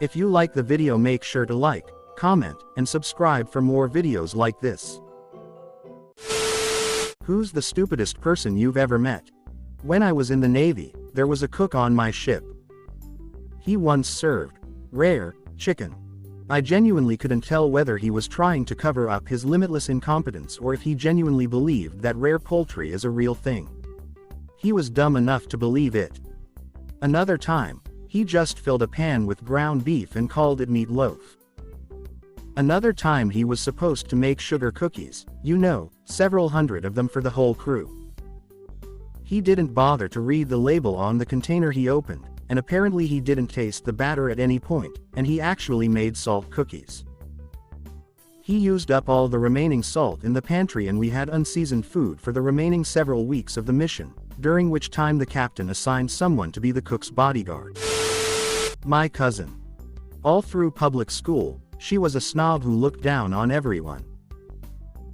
If you like the video, make sure to like, comment, and subscribe for more videos like this. Who's the stupidest person you've ever met? When I was in the Navy, there was a cook on my ship. He once served rare chicken. I genuinely couldn't tell whether he was trying to cover up his limitless incompetence or if he genuinely believed that rare poultry is a real thing. He was dumb enough to believe it. Another time, he just filled a pan with ground beef and called it meatloaf. Another time he was supposed to make sugar cookies, several hundred of them for the whole crew. He didn't bother to read the label on the container he opened, and apparently he didn't taste the batter at any point, and he actually made salt cookies. He used up all the remaining salt in the pantry and we had unseasoned food for the remaining several weeks of the mission, during which time the captain assigned someone to be the cook's bodyguard. My cousin. All through public school, she was a snob who looked down on everyone.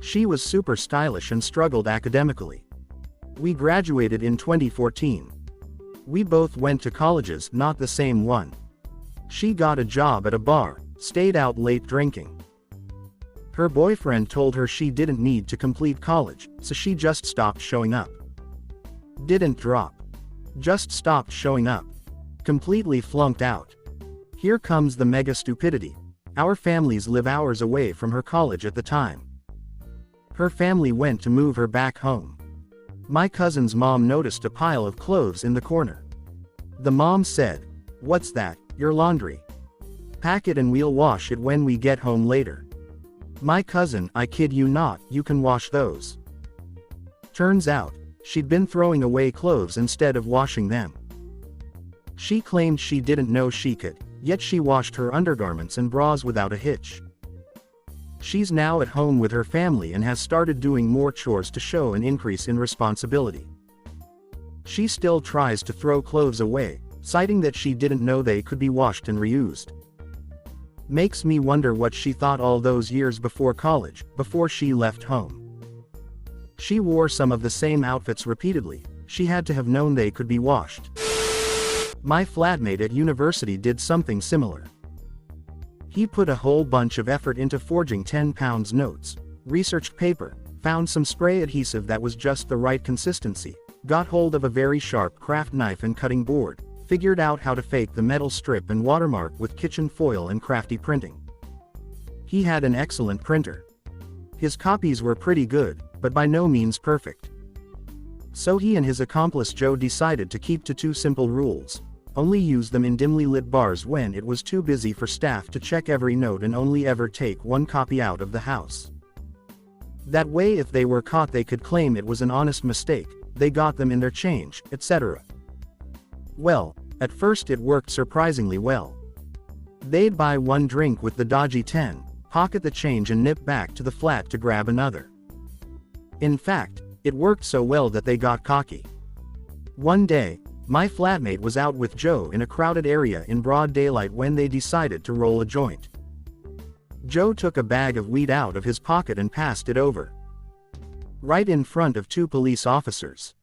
She was super stylish and struggled academically. We graduated in 2014. We both went to colleges, not the same one. She got a job at a bar, stayed out late drinking. Her boyfriend told her she didn't need to complete college, so she just stopped showing up. Didn't drop. Just stopped showing up. Completely flunked out. Here comes the mega stupidity. Our families live hours away from her college at the time. Her family went to move her back home. My cousin's mom noticed a pile of clothes in the corner. The mom said, "What's that? Your laundry. Pack it and we'll wash it when we get home later." My cousin, I kid you not, you can wash those. Turns out, she'd been throwing away clothes instead of washing them. She claimed she didn't know she could, yet she washed her undergarments and bras without a hitch. She's now at home with her family and has started doing more chores to show an increase in responsibility. She still tries to throw clothes away, citing that she didn't know they could be washed and reused. Makes me wonder what she thought all those years before college, before she left home. She wore some of the same outfits repeatedly. She had to have known they could be washed. My flatmate at university did something similar. He put a whole bunch of effort into forging 10-pound notes, researched paper, found some spray adhesive that was just the right consistency, got hold of a very sharp craft knife and cutting board, figured out how to fake the metal strip and watermark with kitchen foil and crafty printing. He had an excellent printer. His copies were pretty good, but by no means perfect. So he and his accomplice Joe decided to keep to two simple rules. Only use them in dimly lit bars when it was too busy for staff to check every note and only ever take one copy out of the house. That way if they were caught they could claim it was an honest mistake, they got them in their change, etc. Well, at first it worked surprisingly well. They'd buy one drink with the dodgy 10, pocket the change and nip back to the flat to grab another. In fact, it worked so well that they got cocky. One day, my flatmate was out with Joe in a crowded area in broad daylight when they decided to roll a joint. Joe took a bag of weed out of his pocket and passed it over. Right in front of two police officers.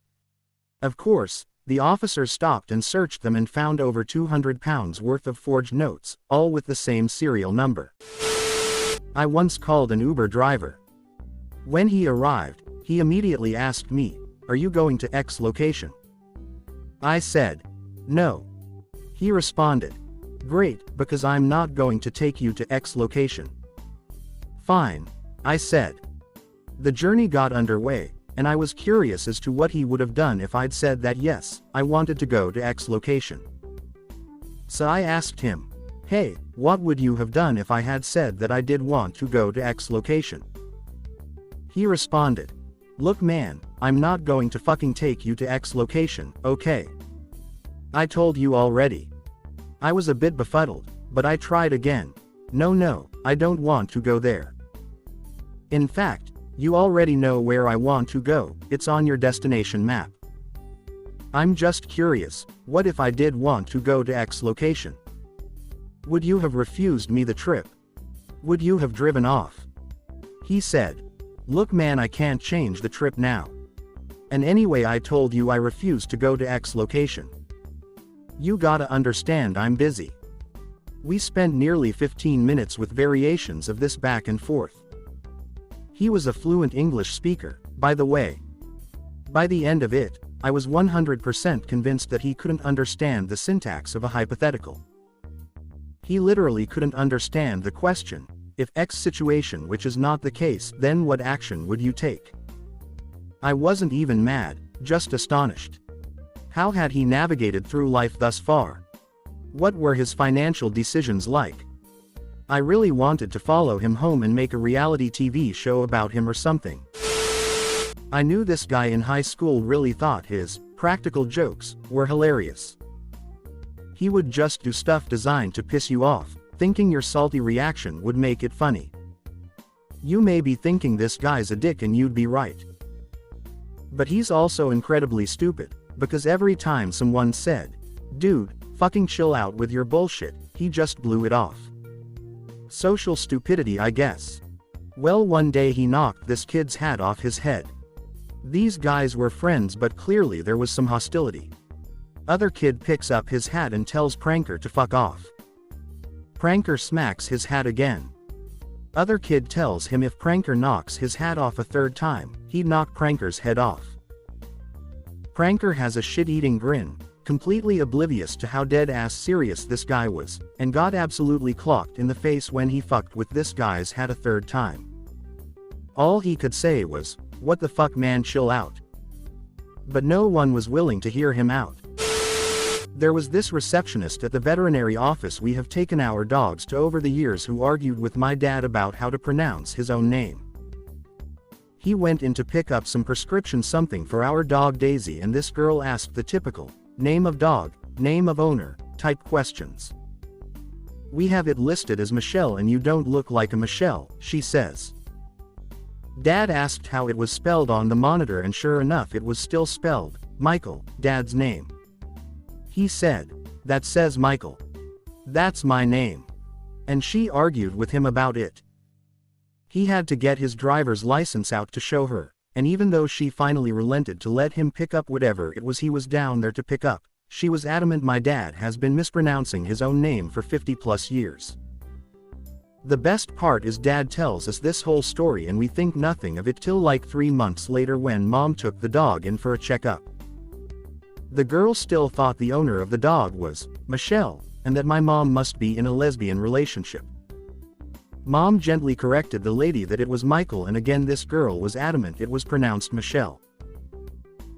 Of course, the officers stopped and searched them and found over 200 pounds worth of forged notes, all with the same serial number. I once called an Uber driver. When he arrived, he immediately asked me, "Are you going to X location?" I said, "No." He responded, "Great, because I'm not going to take you to X location." "Fine," I said. The journey got underway, and I was curious as to what he would have done if I'd said that yes, I wanted to go to X location. So I asked him, "Hey, what would you have done if I had said that I did want to go to X location?" He responded, "Look man, I'm not going to fucking take you to X location, okay? I told you already." I was a bit befuddled, but I tried again. No, I don't want to go there. In fact, you already know where I want to go, it's on your destination map. I'm just curious, what if I did want to go to X location? Would you have refused me the trip? Would you have driven off? He said, "Look man, I can't change the trip now. And anyway, I told you I refuse to go to X location. You gotta understand I'm busy." We spent nearly 15 minutes with variations of this back and forth. He was a fluent English speaker, by the way. By the end of it, I was 100% convinced that he couldn't understand the syntax of a hypothetical. He literally couldn't understand the question, if X situation, which is not the case, then what action would you take? I wasn't even mad, just astonished. How had he navigated through life thus far? What were his financial decisions like? I really wanted to follow him home and make a reality TV show about him or something. I knew this guy in high school really thought his practical jokes were hilarious. He would just do stuff designed to piss you off, thinking your salty reaction would make it funny. You may be thinking this guy's a dick and you'd be right. But he's also incredibly stupid, because every time someone said, "Dude, fucking chill out with your bullshit," he just blew it off. Social stupidity, I guess. Well, one day he knocked this kid's hat off his head. These guys were friends, but clearly there was some hostility. Other kid picks up his hat and tells Pranker to fuck off. Pranker smacks his hat again. Other kid tells him if Pranker knocks his hat off a third time, he'd knock Pranker's head off. Pranker has a shit-eating grin, completely oblivious to how dead-ass serious this guy was, and got absolutely clocked in the face when he fucked with this guy's hat a third time. All he could say was, "What the fuck, man, chill out." But no one was willing to hear him out. There was this receptionist at the veterinary office we have taken our dogs to over the years who argued with my dad about how to pronounce his own name. He went in to pick up some prescription something for our dog Daisy, and this girl asked the typical, name of dog, name of owner, type questions. "We have it listed as Michelle and you don't look like a Michelle," she says. Dad asked how it was spelled on the monitor, and sure enough it was still spelled Michael, Dad's name. He said, "That says Michael. That's my name." And she argued with him about it. He had to get his driver's license out to show her, and even though she finally relented to let him pick up whatever it was he was down there to pick up, she was adamant my dad has been mispronouncing his own name for 50 plus years. The best part is Dad tells us this whole story and we think nothing of it till like 3 months later when Mom took the dog in for a checkup. The girl still thought the owner of the dog was Michelle, and that my mom must be in a lesbian relationship. Mom gently corrected the lady that it was Michael, and again this girl was adamant it was pronounced Michelle.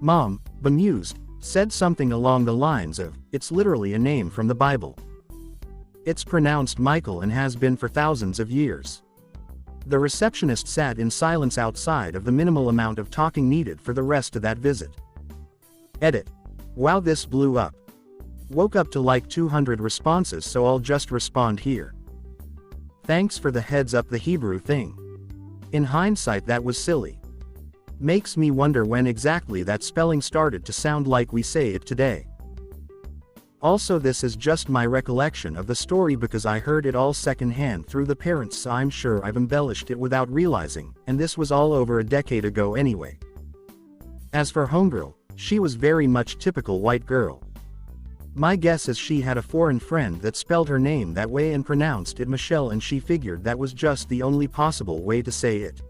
Mom, bemused, said something along the lines of, "It's literally a name from the Bible. It's pronounced Michael and has been for thousands of years." The receptionist sat in silence outside of the minimal amount of talking needed for the rest of that visit. Edit. Wow, this blew up. Woke up to like 200 responses, so I'll just respond here. Thanks for the heads up, the Hebrew thing. In hindsight that was silly. Makes me wonder when exactly that spelling started to sound like we say it today. Also, this is just my recollection of the story because I heard it all secondhand through the parents, so I'm sure I've embellished it without realizing, and this was all over a decade ago anyway. As for homegirl, she was very much typical white girl. My guess is she had a foreign friend that spelled her name that way and pronounced it Michelle, and she figured that was just the only possible way to say it.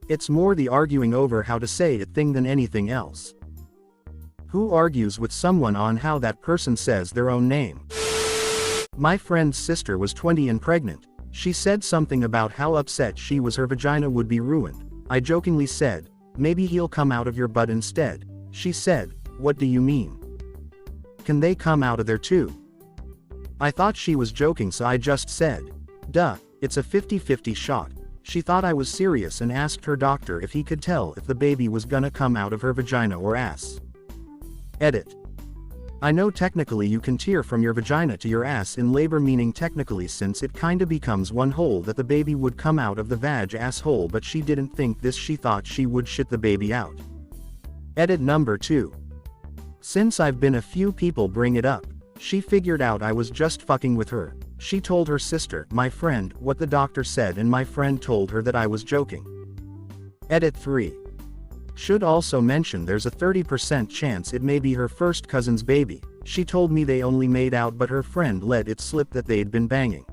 It's more the arguing over how to say it thing than anything else. Who argues with someone on how that person says their own name? My friend's sister was 20 and pregnant. She said something about how upset she was her vagina would be ruined. I jokingly said, "Maybe he'll come out of your butt instead." She said, "What do you mean? Can they come out of there too?" I thought she was joking, so I just said, "Duh, it's a 50-50 shot." She thought I was serious and asked her doctor if he could tell if the baby was gonna come out of her vagina or ass. Edit. I know technically you can tear from your vagina to your ass in labor, meaning technically since it kinda becomes one hole that the baby would come out of the vag asshole, but she didn't think this, she thought she would shit the baby out. Edit number 2. Since I've been a few people bring it up, she figured out I was just fucking with her. She told her sister, my friend, what the doctor said, and my friend told her that I was joking. Edit 3. Should also mention there's a 30% chance it may be her first cousin's baby. She told me they only made out but her friend let it slip that they'd been banging.